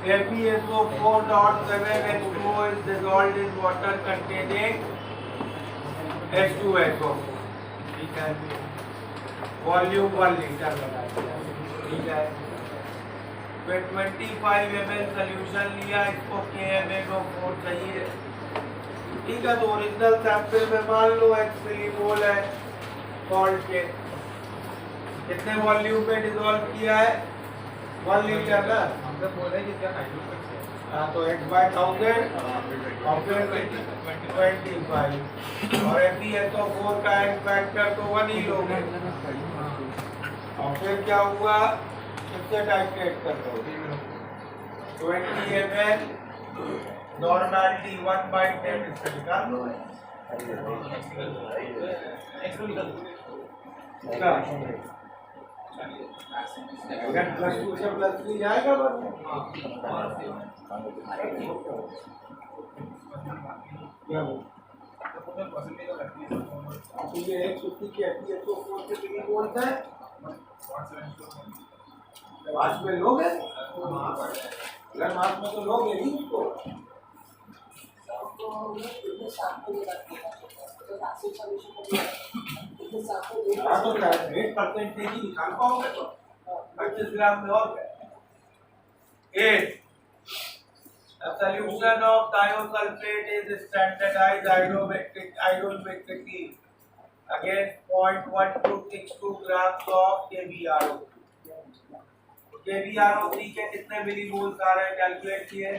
FeSO4.7H2O is dissolved in water containing H2SO। ठीक है, volume 1 litre लगा दिया। ठीक है, फिर 25 ml सोल्यूशन लिया, इसको KMnO4 चाहिए। ठीक है, तो ओरिजिनल सैंपल में मान लो x मिलीमोल है सॉल्ट के, कितने वॉल्यूम में डिसॉल्व किया है? 1 लीटर ना, हमसे बोल रहे हैं कितना हाइड्रोक्लोरिक है। हां, तो x by 1000 और फिर 25 और FeSO4 का एड फैक्टर तो 1 ही लोगे। और फिर क्या हुआ, इससे टाइट्रेट कर दो 20 ml, नॉर्मलिटी 1/10 इससे निकाल लो। अगर +2 से +3 जाएगा बस। क्या वो ये 150 की FeSO4 से कितनी वोल्ट है? मास में लोगे, अगर मास में तो लोगे ही उसको। हाँ, तो 8% ही निकाल पाओगे तो 25 ग्राम में और क्या। 8 A solution of thiosulfate is standardized isometrically against 0.1262 grams of KBRO। KBRO3 के कितने मिलीमोल्स आ रहे हैं, कैलकुलेट किए?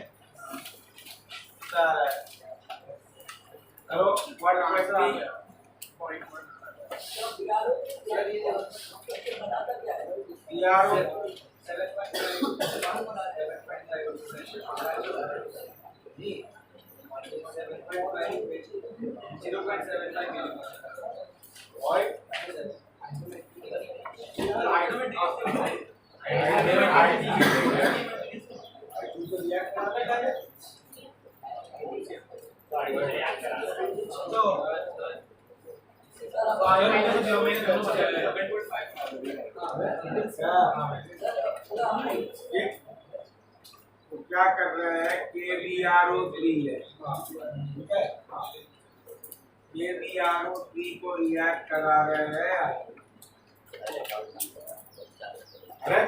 करो 120 तो क्या कर रहे हैं, KBRO3 है, ठीक है, KBRO3 को रिएक्ट करा रहे हैं। अरे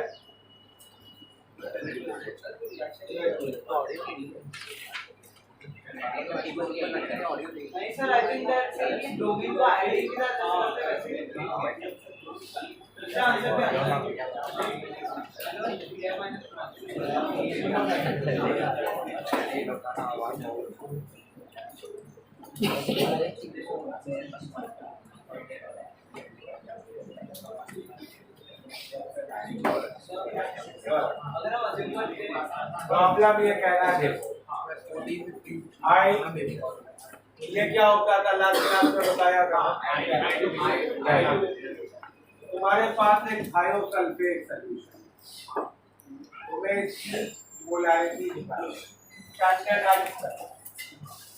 नहीं sir, I think that bromine को आयोडीन के साथ प्रॉब्लम ये कहना है, ये क्या होता था लास्ट क्लास में बताया था, तुम्हारे पास एक थायोसल्फेट सोल्यूशन, तुम्हें इसकी मोलारिटी निकालनी,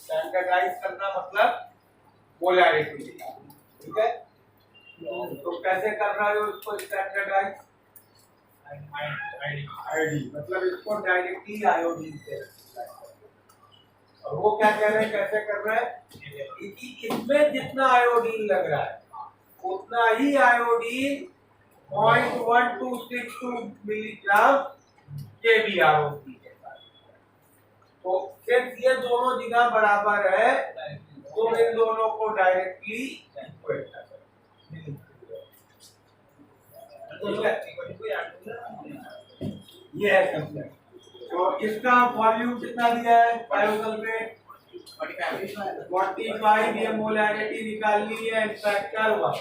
स्टैंडर्डाइज करना मतलब मोलारिटी निकालना। ठीक है, तो कैसे कर रहे हो इसको स्टैंडर्डाइज? आईडी मतलब इसको डायरेक्टली आयोडीन से, और वो क्या कह रहे हैं, कैसे कर रहे हैं कि इसमें जितना आयोडीन लग रहा है उतना ही आयोडीन 0.1262 मिलीग्राम KBRO3 के साथ। तो सिर्फ ये दोनों जगह बराबर है तो इन दोनों को डायरेक्टली इक्वेट कर सकते हैं। ये है कंसेप्ट। तो इसका वॉल्यूम कितना दिया है थायोसल्फेट? 45 ये मोलैरिटी निकालनी है, फैक्टर 1।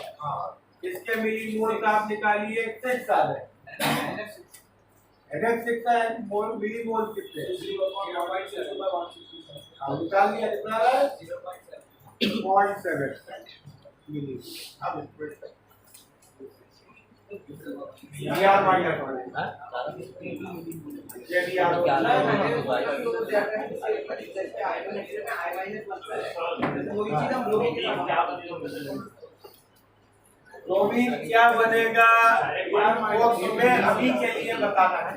इसके मिलीमोल का आप निकालिए, 6 आ रहे हैं, NH6 है, मोल मिलीमोल कितने? 0.7 निकाल लिया, कितना आ रहा है? 0.7 मिलीमोल। अब यार माइनस ये भी यार तो भी क्या बनेगा वो तुम्हें अभी के लिए बताना है।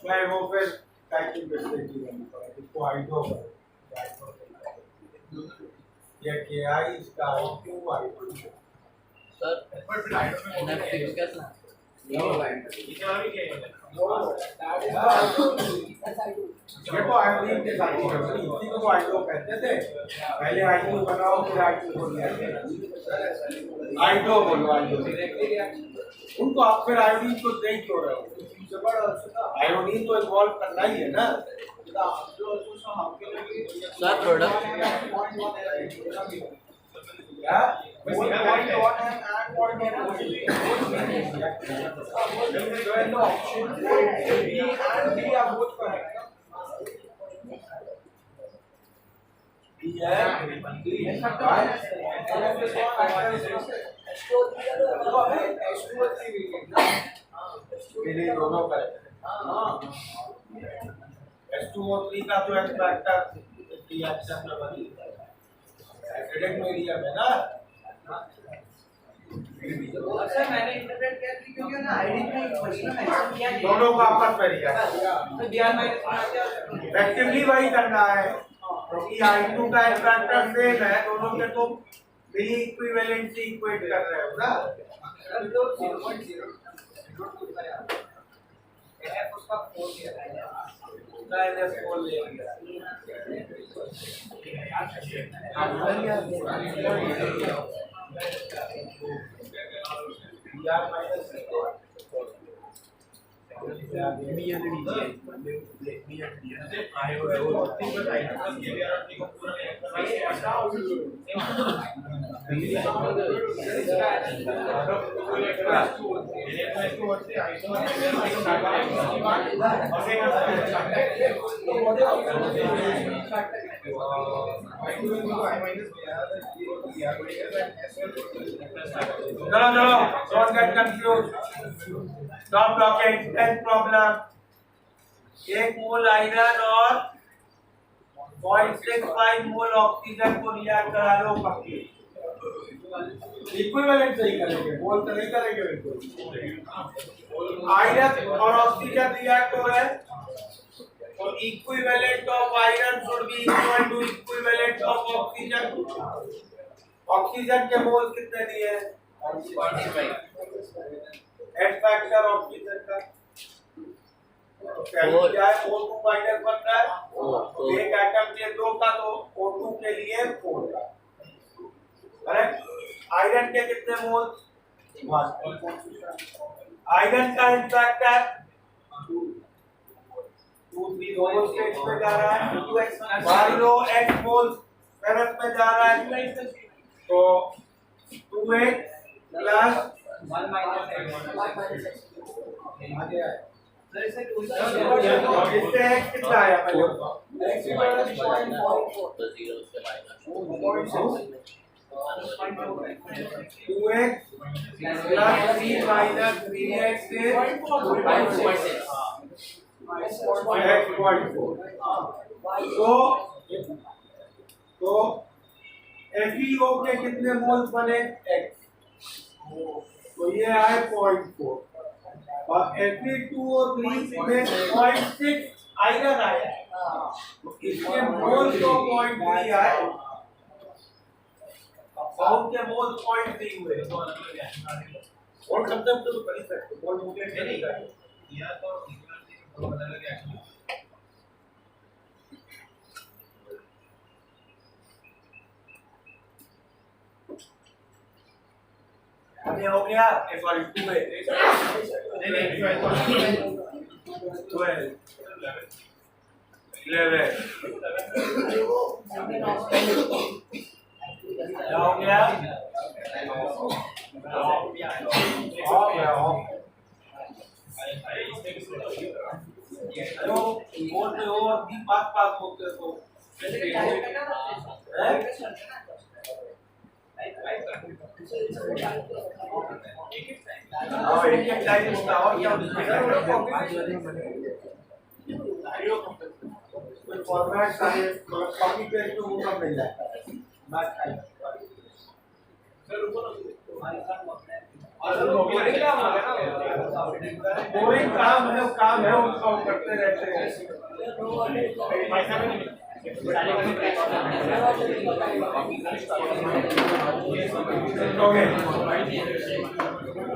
मैं वो फिर टाइपिंग कर देती हूँ इसको आइडो ये के आई इसका I Q I sir NFT को कैसा ये तो आईडी के साथ ही करते हैं, इसी को तो आईडो कहते थे। पहले आईडो बनाओ फिर आईडो बोल दिया आईडो बोलो आईडो उनको आप फिर आयोडीन को दे क्यों रहे हो? आयोडीन तो इन्वॉल्व करना ही है ना। सर प्रोडक्ट क्या दोनों का H2O3 का तो एक्सट्रैक्टर रिएक्शन में बनी एसिडिक मीडियम है ना। सर मैंने इंटरप्रेट किया कि क्योंकि ना आईडी में क्वेश्चन मेंशन किया गया दोनों का आपस में रिएक्शन तो ध्यान में इफेक्टिवली वही करना है क्योंकि I2 का एक्सट्रैक्टर सेम है, दोनों के तो भी इक्विवेलेंसी इक्वेट कर रहे हो ना। तो 0.0 एफ उसका 4 दिया था माइनस 4 ले लिया यार माइनस चलो don't get confused, stop blocking, 10th problem। 1 mole iron और 0.65 मोल ऑक्सीजन को रिएक्ट करा लो कंप्लीट। इक्विवेलेंट सही करेंगे, मोल तो नहीं करेंगे बिल्कुल। आयरन और ऑक्सीजन रिएक्ट हो रहे हैं तो equivalent of iron should be equal to equivalent of oxygen. Oxygen के मोल कितने दिए हैं? 45। एड फैक्टर ऑक्सीजन का क्या है? O2 माइनस बनता है एक एटम के 2 का तो O2 के लिए 4 का करेक्ट। आयरन के कितने मोल? 1। आयरन का फैक्टर 2 3 दोनों स्टेज पे जा रहा है। मान लो X मोल फेरस में जा रहा है तो 2x प्लस 1 माइनस इससे x कितना आया पहले? तो 0 से minus 2x plus 3 minus 3x से 0.4। तो FeO के कितने मोल्स बने? x तो ये आए 0.4 और Fe2O3 में 0.6 आयरन आया तो इसके मोल तो 0.3 आए और के मोल 0.3 हुए और कंसेप्ट तो कर ही सकते मोल मुझे नहीं कर या तो बदल गया। अभी हो गया सॉरी 2 है नहीं 12 11 क्या हो गया? तो मोल तो लो और भी पास होते तो जैसे टाइप करना हैं? हाँ एक एक टाइप होता है और क्या कोई फॉर्मेट सारे कॉपी पेस्ट तो वो सब मिल जाए बात टाइप बोरिंग काम है उसका वो करते रहते हैं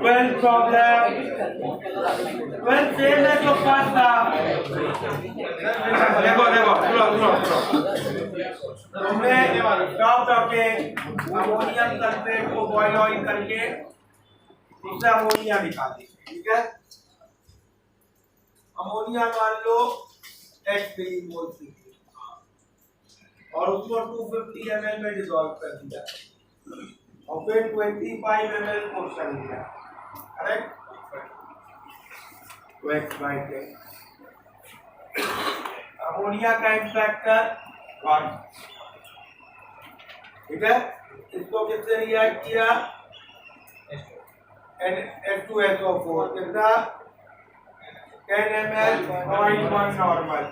Well problem. Well same है जो पास था देखो हमने टॉप पे अमोनियम सल्फेट को बॉयल ऑयल करके उससे अमोनिया निकाली ठीक है अमोनिया मान लो x मोल सी और उसको 250 ml में डिसॉल्व कर दिया और फिर 25 ml पोर्शन लिया करेक्ट तो x by 10 अमोनिया का फैक्टर 1 ठीक है इसको किससे रिएक्ट किया H2SO4 कितना 10 ml 0.1 normal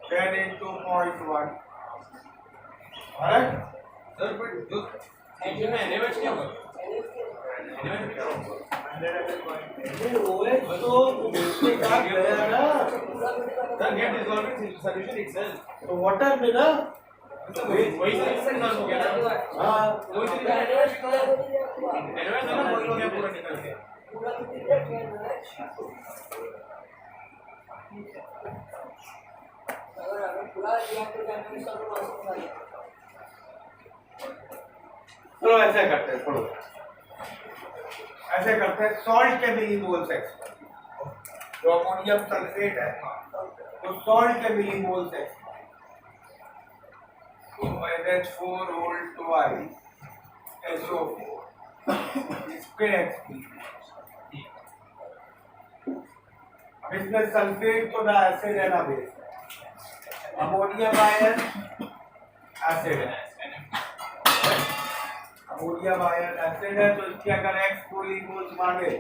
10 into 0.1 alright sir but जो engine में NaOH क्या होगा OH तो उसके साथ गया ना sir get dissolving solution itself तो water में ना वही सॉल्यूशन डिसॉल्व हो गया ना हां वही सॉल्यूशन NaOH ना बॉईल हो गया पूरा निकल के चलो ऐसे करते हैं थोड़ा ऐसे करते हैं सॉल्ट के मिलीमोल्स एक्सपेरिमेंट जो अमोनियम सल्फेट है तो सॉल्ट के मिलीमोल्स एक्सपेरिमेंट तो NH4 होल ट्वाइस SO4 इसके एक्सपेरिमेंट अब इसमें सल्फेट तो ना एसिड है ना बेस अमोनियम आयन एसिड है अमोनियम आयन एसिड है तो इसके अगर x मोल्स मांगे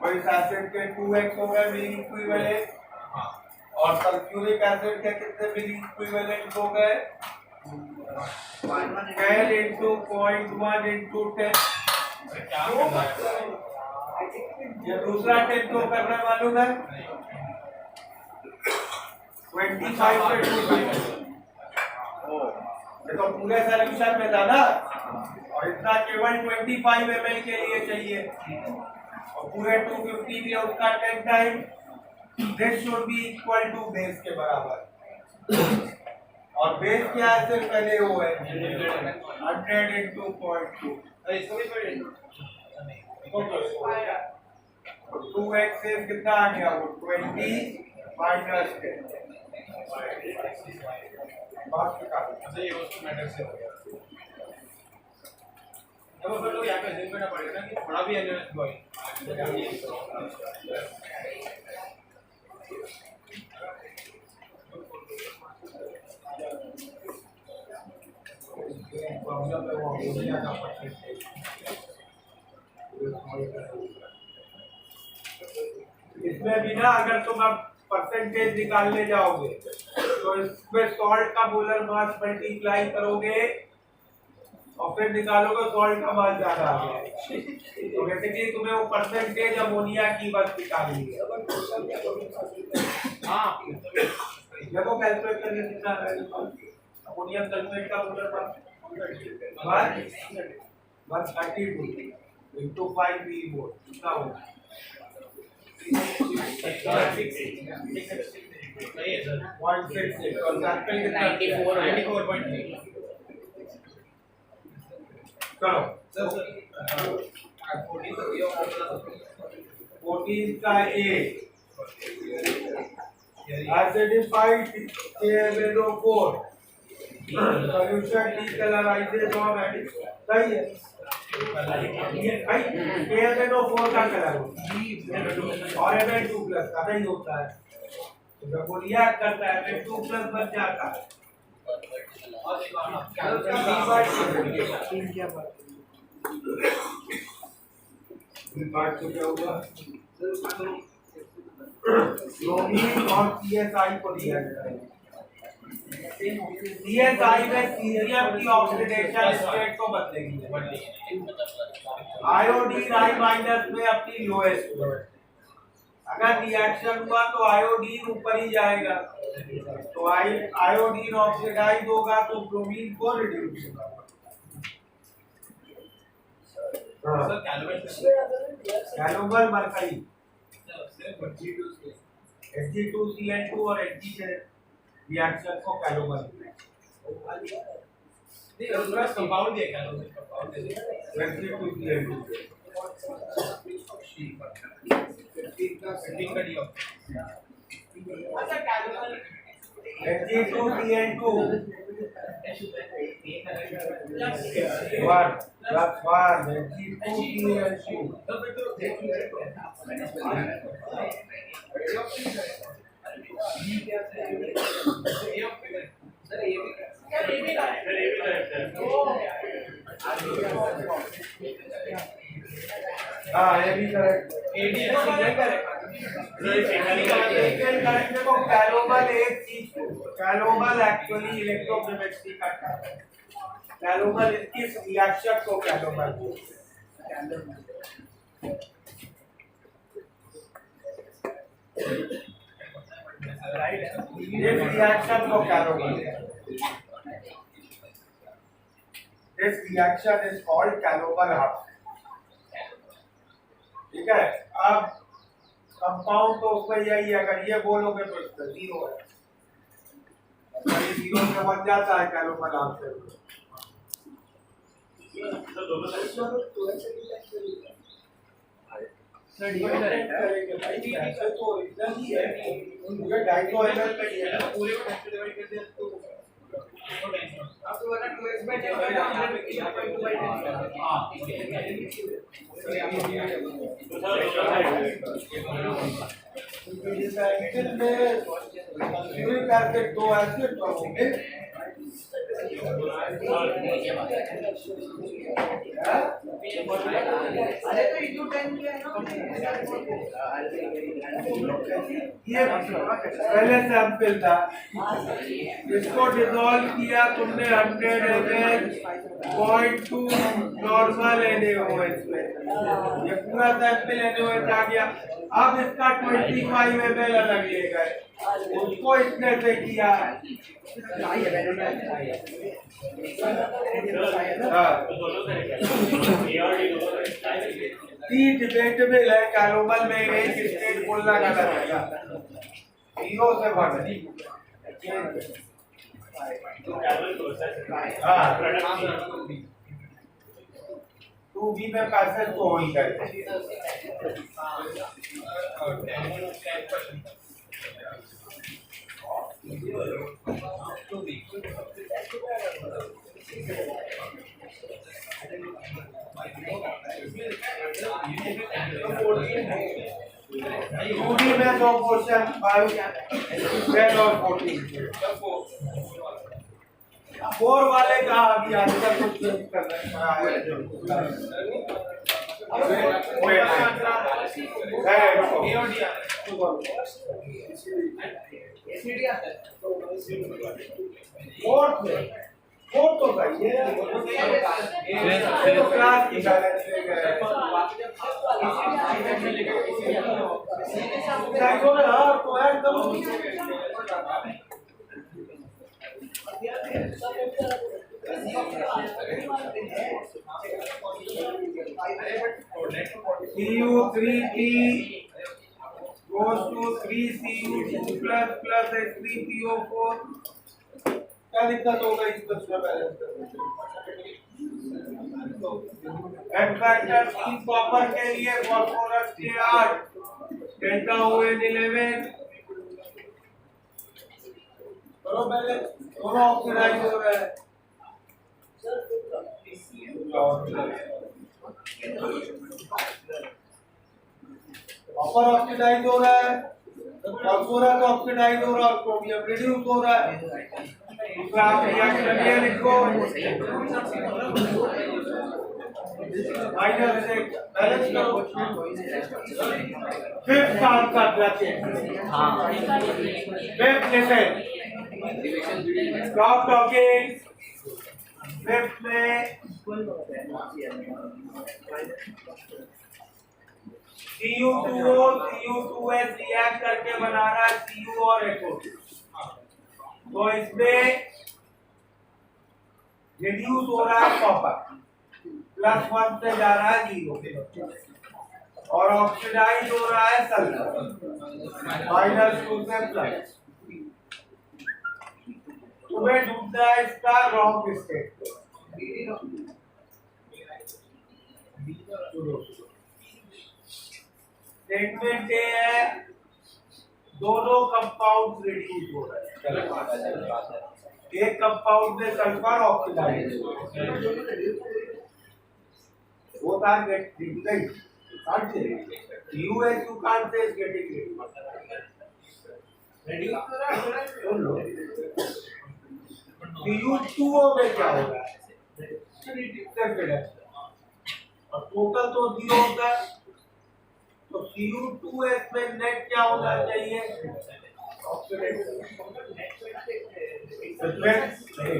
तो इस एसिड के 2x हो गए मिली इक्विवेलेंट और सल्फ्यूरिक एसिड के कितने मिली इक्विवेलेंट हो गए 10 into 0.1 into 10 ये दूसरा 10 को करना मालूम है 25 से 2 देखो पूरे सॉल्यूशन में था ना और इतना केवल 25 ml के लिए चाहिए और पूरे 250 दिया उसका 10 time this should be equal to base के बराबर और बेस क्या है सिर्फ पहले वो है 100 into 0.2 इसको भी पढ़ेंगे 2x से कितना आ गया वो 20 माइनस 10 बात का अच्छा ये उसको मैटर से हो गया तो फिर लोग यहां पे अज्यूम करना पड़ेगा कि थोड़ा भी एनएस बॉय प्रॉब्लम है वो अमोनिया का परसेंटेज इसमें भी ना अगर तुम अब परसेंटेज निकालने जाओगे तो इसमें सॉल्ट का मोलर मास मल्टीप्लाई करोगे और फिर निकालोगे सॉल्ट का मास ज्यादा आ गया तो बेसिकली तुम्हें वो परसेंटेज अमोनिया की बस निकालनी है हाँ देखो कैलकुलेट करके कितना है अमोनियम सल्फेट का मोलर मास 132 into 5 V मोल कितना होगा नहीं है सर 166 और सैंपल कितना 94.3 चलो सर 14 का A acidified KMnO4 solution decolorizes of सही है भाई KMnO4 का कलर और Mn2+ का नहीं होता है तो जब वो रिएक्ट करता है तो 2 प्लस बच जाता है। क्या हुआ? ब्रोमीन और CSI को रिएक्ट करेंगे। CSI में सीरियम की ऑक्सीडेशन स्टेट तो बदलेगी। आयोडीन I- में अपनी लोएस्ट, अगर रिएक्शन हुआ तो आयोडीन ऊपर ही जाएगा, तो आयोडीन ऑक्सीडाइज होगा तो ब्रोमीन को रिड्यूस होगा। कैलोबल मरकरी Hg2Cl2 और Hg से रिएक्शन को कैलोबल कंपाउंड दिया कंपाउंड Hg2Cl2 Hg2Cl2 1 plus 1 हाँ ये भी करेक्ट। देखो कैलोबल एक चीज, कैलोबल एक्चुअली इलेक्ट्रोकेमिस्ट्री का काम है। कैलोबल किस रिएक्शन को कैलोबल इस रिएक्शन को कैलोबल, दिस रिएक्शन इज कॉल्ड कैलोबल हब। ठीक है, अब कंपाउंड तो उसमें यही है, अगर ये बोलोगे तो इसका 0 है, अगर ये 0 से बन जाता है कैलोबल हब से। ये पहले सैंपल था, इसको डिसॉल्व किया तुमने 100 ml 0.2 नॉर्मल NaOH में, ये पूरा सैंपल NaOH आ गया। अब इसका 25 ml अलग ले गए, उसको इसने से किया डिबेटेबल है। कैलोबल में एक स्टेट बोलना गलत है, 0 से 1 2B में पैसेज तो हो ही गए। में 2 क्वेश्चन 5, 10 और 14। 4 वाले का अभी आंसर कुछ कर रहे हैं। तो भाई ये तो क्लास की बैलेंस ले गए तो एकदम Cu3T goes to 3Cu2 plus H3PO4। क्या दिक्कत होगा इस बच्चे बैलेंस करने एड फैक्टर 3 कॉपर के लिए फास्फोरस के 8 डेल्टा ON 11 करो बैलेंस, दोनों ऑक्सीडाइज हो रहा है। कॉपर ऑक्सीडाइज हो रहा है फास्फोरस ऑक्सीडाइज हो रहा है, क्रोमियम रिड्यूस हो रहा है। दूसरा आप रिएक्शन ये लिखो माइनस से बैलेंस करो। फिफ्थ आंसर ब्रैकेट हाँ fifth listen stop talking. Fifth में Cu2O Cu2S रिएक्ट करके बना रहा है Cu और HO। तो इसमें रिड्यूस हो रहा है कॉपर, +1 से जा रहा है 0 और ऑक्सीडाइज हो रहा है सल्फर, -2 से प्लस। तुम्हें ढूंढना है इसका रॉन्ग स्टेट। स्टेटमेंट ये है दोनों कंपाउंड रिड्यूस हो रहे हैं। एक कंपाउंड में सल्फर ऑक्सीडाइज वो तार get reduce can't say US you can't say is getting reduced। Cu2O में क्या होगा और टोटल तो 0 होता है। तो Cu2S में नेट क्या होना चाहिए?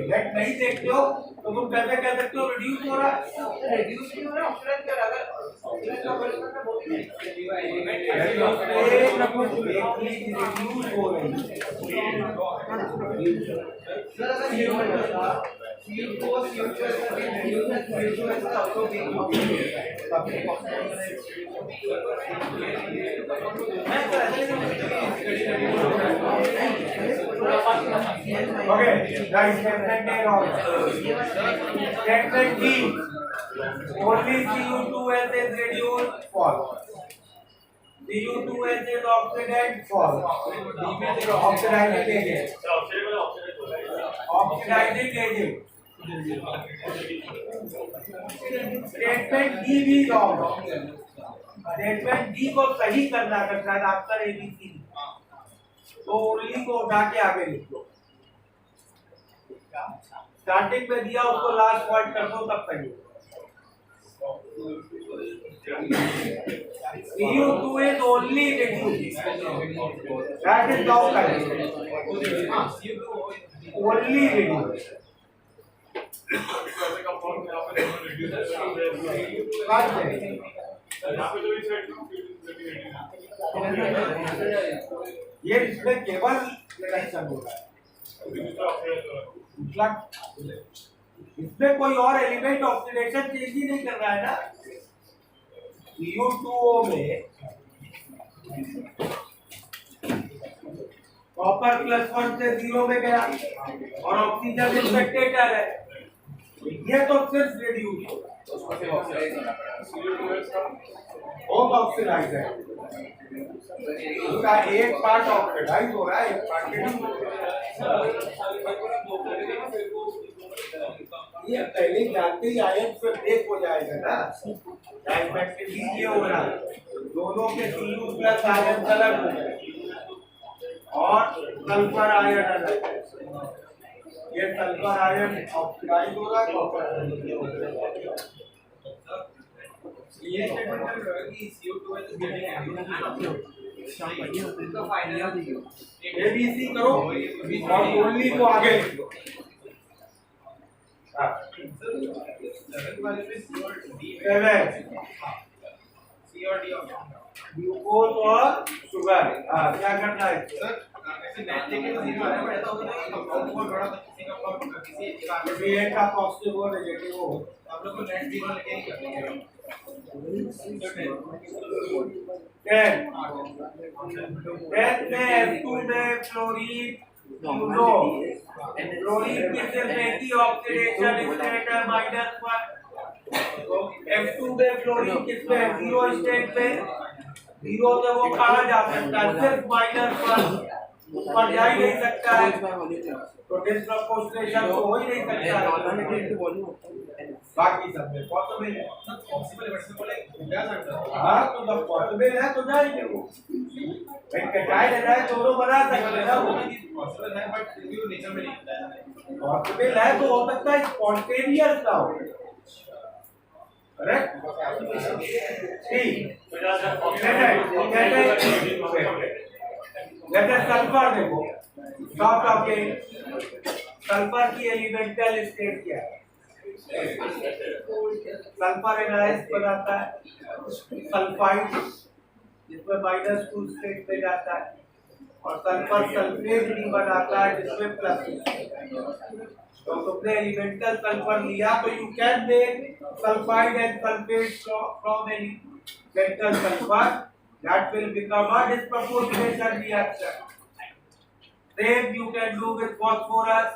नेट नहीं देखते हो तो तुम कैसे कह सकते हो रिड्यूस हो रहा है? रिड्यूस नहीं हो रहा ऑक्सीडाइज कर अगर ऑक्सीडाइज का वर्तन में बहुत रिड्यूस हो रही सर अगर ये होता CO4 CO2S का रिड्यूस है also being Okay, guys, statement A wrong. Statement B. Only Cu2S is reduced, false. Cu2S is oxidized, false. Oxidizing agent. Oxidizing agent. Statement D भी wrong. Statement D को सही करना है, शायद आंसर ABC तो only को उठा के आगे लिख लो। स्टार्टिंग में दिया उसको लास्ट पॉइंट कर दो तब सही Cu2 is only reduced, that is now correct, only reduced। ये इसमें केवल रिडक्शन हो रहा है, इसमें कोई और एलिमेंट ऑक्सीडेशन चेंज ही नहीं कर रहा है ना। Cu2O में कॉपर +1 से 0 में गया और ऑक्सीजन स्पेक्टेटर है, ये तो सिर्फ रिड्यूस बहुत ऑक्सीडाइज है। उसका एक पार्ट ऑक्सीडाइज हो रहा है, एक पार्ट ये पहले जानते ही आयन से ब्रेक हो जाएगा ना। डाइमेट्रिक ये हो रहा है, दोनों के Cu+ आयन अलग हो गए और सल्फर आयन अलग है। ये सल्फर आयन ऑक्सीडाइज हो रहा है, कॉपर ये स्टेटमेंट है कि CO2 is getting ABC करो और ओनली को आगे लिख लो। ग्लूकोज और शुगर, क्या करना है सर? किसी एक का पॉजिटिव हो नेगेटिव हो आप लोग को नेट 0 लेके ही करनी है। 10 में F2 में फ्लोरीन फ्लोरीन की सिर्फ एक ही ऑक्सीडेशन स्टेट है -1। F2 में फ्लोरीन किसमें 0 स्टेट पे 0 से वो कहा जा सकता है सिर्फ -1 ऊपर जा ही नहीं सकता है, तो डिस्प्रपोर्शनेशन तो हो ही नहीं सकता है। बाकी सब में पॉसिबल है। possible but simple like क्या करता है हाँ तो जब पॉसिबल है तो जाएंगे वो कटाए लगाए दोनों बना सकते हैं ना वो possible है but क्योंकि वो नेचर में नहीं होता है पॉसिबल है तो हो सकता है स्पॉन्टेनियस ना हो करेक्ट ठीक जैसे सल्फर देखो शॉर्ट ऑफ सल्फर की एलिमेंटल स्टेट क्या है सल्फर एनालाइज बनाता है सल्फाइड जिसमें -2 स्टेट पे जाता है और सल्फर सल्फेट भी बनाता है जिसमें +2 तो तुमने एलिमेंटल सल्फर लिया तो you can make sulphide and sulphate from elemental sulphur that will become a disproportionation reaction. Same you can do with phosphorus.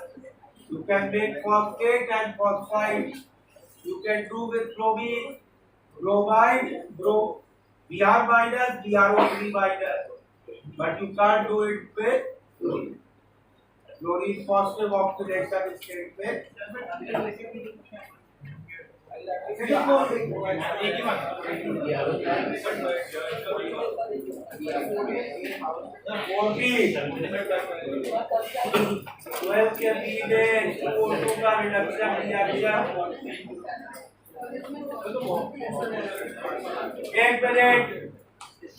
You can make phosphate and phosphide. You can do with bromine, bromide, Br minus, BrO3 minus. But you can't do it with fluorine. Fluorine positive oxidation state में एक minute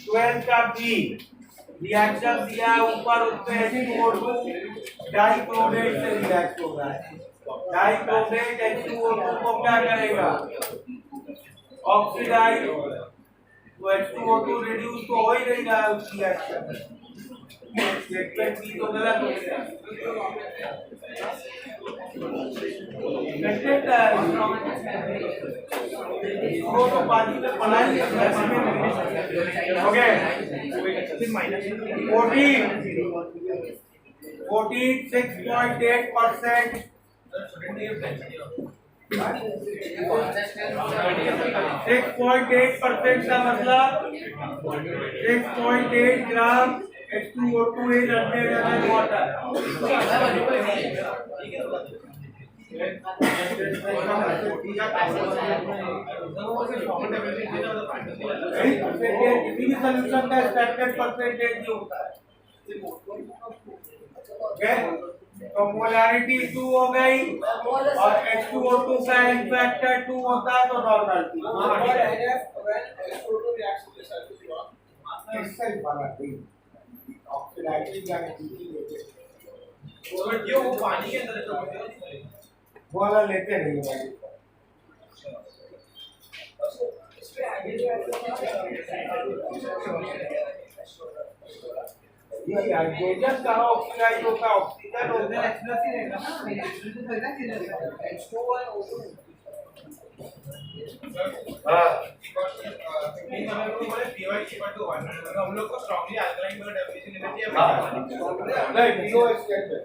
12 का B reaction दिया ऊपर उसमें H2O2 dichromate से react हो रहा है डाइक्रोमेट H2O2 को क्या करेगा ऑक्सीडाइज तो H2O2 रिड्यूस तो हो ही नहीं रहा है उस रिएक्शन स्टेटमेंट बी तो गलत हो गया वो तो पानी में पढ़ाई ओके 6.8% 6.8% का मतलब 6.8 ग्राम H2O2 is 100 ml water. किसी भी सॉल्यूशन का स्टैंडर्ड परसेंटेज ही होता है ओके तो मोलैरिटी 2 हो गई और H2O2 का एन फैक्टर 2 होता है तो नॉर्मलिटी इससे वाला ऑक्सीडाइजिंग या और क्यों वो पानी के अंदर वो वाला लेते नहीं भाई ये हाइड्रोजन का ऑक्सीडाइज होता है ऑक्सीजन होता है एक्सप्रेस ही रहेगा ना H2O और O2 हां हम लोग को स्ट्रांगली अल्कलाइन वाला डेफिनेशन लेना चाहिए नहीं पीओएच कहते हैं